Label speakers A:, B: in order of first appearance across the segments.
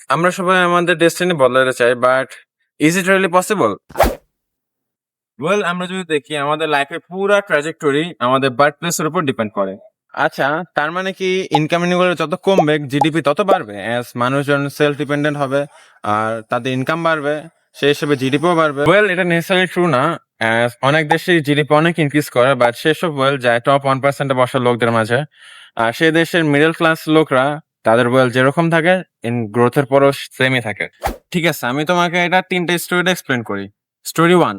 A: আমরা সবাই আমাদের ডেস্টিনি বদলাতে চাই, but is it really possible? Well, আমরা যদি দেখি আমাদের লাইফের পুরা ট্র্যাজেক্টরি আমাদের বার্থ প্লেসের উপর ডিপেন্ড করে। আচ্ছা, তার মানে কি ইনকাম ইনগুলো যত কমবে জিডিপি তত বাড়বে? অ্যাজ মানুষজন সেলফ ডিপেন্ডেন্ট হবে আর তাদের ইনকাম বাড়বে, সেই হিসেবে জিডিপিও বাড়বে? ওয়েল, এটা নেসেসারি ট্রু না। অ্যাজ অনেক দেশে জিডিপি অনেক ইনক্রিজ করে, বাট সেসব ওয়েল যায় টপ 1% বসা লোকদের মাঝে। আর সেই দেশের মিডল ক্লাস লোকরা তাদের ওয়েল যেরকম থাকে ইন গ্রোথের পরও সেমই থাকে। ঠিক আছে, আমি তোমাকে এটা 3টে স্টোরিটা এক্সপ্লেন করি। স্টোরি 1,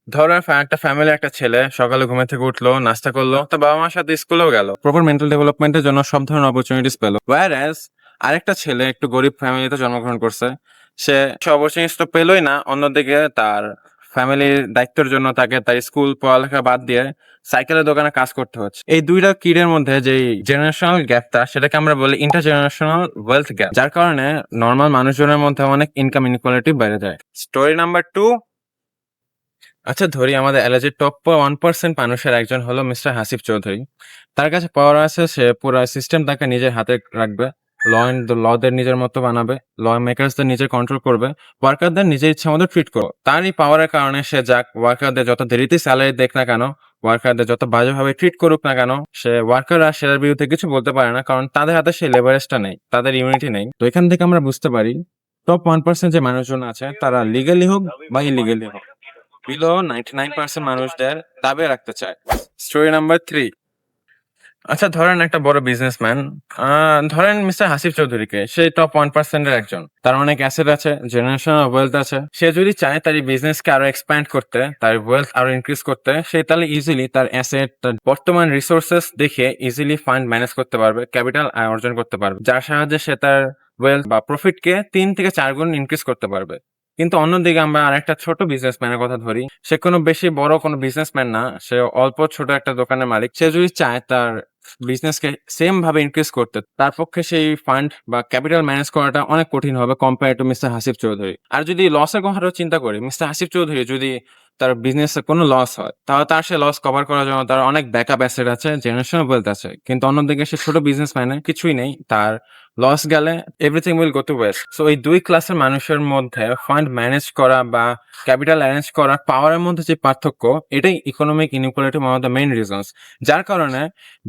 A: ধরো একটা ফ্যামিলি, একটা ছেলে সকালে ঘুম থেকে উঠলো, নাস্তা করলো, তার বাবা মার সাথে স্কুলেও গেল, প্রপার মেন্টাল ডেভেলপমেন্টের জন্য সব ধরনের অপরচুনিটিস পেলো। ওয়্যারএজ আরেকটা ছেলে একটু গরিব ফ্যামিলিতে জন্মগ্রহণ করছে, সে অপরচুনিটিস তো পেলোই না, অন্যদিকে তার ফ্যামিলির দায়িত্বের জন্য তাকে তার স্কুল পড়ালেখা বাদ দিয়ে সাইকেলের দোকানে কাজ করতে হচ্ছে। এই দুইটা কিডের মধ্যে যে জেনারেশনাল গ্যাপটা, সেটাকে আমরা বলি ইন্টারজেনারেশনাল ওয়েলথ গ্যাপ, যার কারণে নর্মাল মানুষজনের মধ্যে অনেক ইনকাম ইনইকুয়ালিটি বেড়ে যায়। স্টোরি নাম্বার 2, আচ্ছা ধরি আমাদের এলাকার টপ 1% মানুষের একজন হলো মিস্টার হাসিফ চৌধুরী। তার কাছে পাওয়ার আছে, সে পুরো সিস্টেম তাকে নিজের হাতে রাখবে, লদের নিজের মতো বানাবে, ল মেকার্সদের নিজের কন্ট্রোল করবে, ওয়ার্কারদের নিজের ইচ্ছা মতো ট্রিট করবে। তার এই পাওয়ারের কারণে সে যাক ওয়ার্কারদের যত দেরিতে স্যালারি দেখ না কেন, ওয়ার্কারদের যত বাজেভাবে ট্রিট করুক না কেন, সে ওয়ার্কাররা সেটার বিরুদ্ধে কিছু বলতে পারে না, কারণ তাদের হাতে সেই লেভারেজটা নেই, তাদের ইউনিটি নেই। তো এখান থেকে আমরা বুঝতে পারি টপ 1% যে মানুষজন আছে তারা লিগালি হোক বা ইলিগালি হোক বিলো 99% মানুষদের দাবি রাখতে চায়। স্টোরি নাম্বার 3, আচ্ছা ধরেন একটা বড় বিজনেসম্যান, ধরেন মিস্টার হাসিফ চৌধুরীকে, সে টপ 1%-এর একজন, তার অনেক অ্যাসেট আছে, জেনারেশনাল ওয়েলথ আছে। সে যদি চায় তার এই বিজনেসকে আরো এক্সপ্যান্ড করতে, তার ওয়েলথ আরো ইনক্রিজ করতে, সে তাহলে ইজিলি তার অ্যাসেট, তার বর্তমান রিসোর্সেস দেখে ইজিলি ফান্ড ম্যানেজ করতে পারবে, ক্যাপিটাল অর্জন করতে পারবে, যার সাহায্যে সে তার ওয়েলথ বা প্রফিটকে 3 থেকে 4 গুণ ইনক্রিজ করতে পারবে। কিন্তু অন্যদিকে আমরা আরেকটা ছোট বিজনেসম্যানের কথা ধরি, সে কোনো বেশি বড় কোনো বিজনেসম্যান না, সে অল্প ছোট একটা দোকানের মালিক। সে যদি চায় তার বিজনেসকে সেম ভাবে ইনক্রিজ করতে, তার পক্ষে সেই ফান্ড বা ক্যাপিটাল ম্যানেজ করাটা অনেক কঠিন হবে compare to mister Hasif Chowdhury. আর যদি লসের কথাটাও চিন্তা করি, মিস্টার হাসিফ চৌধুরী যদি তার বিজনেসে কোনো লস হয়, তাহলে তার সে লস কভার করার জন্য তার অনেক ব্যাকআপ অ্যাসেট আছে, জেনারেশনাল ওয়েলথ আছে। কিন্তু অন্যদিকে সে ছোট বিজনেসম্যানের কিছুই নেই, তার লস গেলে everything will go to West. So এই দুই ক্লাসের মানুষের মধ্যে ফান্ড ম্যানেজ করা বা ক্যাপিটাল অ্যারেঞ্জ করা পাওয়ারের মধ্যে যে পার্থক্য, এটাই economic inequality one of the main reasons. যার কারণে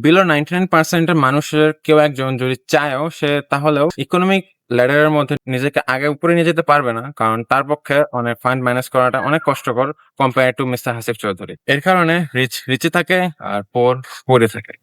A: বিলো 99%-এর মানুষের কেউ একজন যদি চায়ও, সে তাহলেও ইকোনমিক ল্যাডারের মধ্যে নিজেকে আগে উপরে নিয়ে যেতে পারবে না, কারণ তার পক্ষে অনেক ফান্ড ম্যানেজ করাটা অনেক কষ্টকর compare to mister Hasif Chowdhury. এর কারণে রিচে থাকে আর পোর পড়ে থাকে।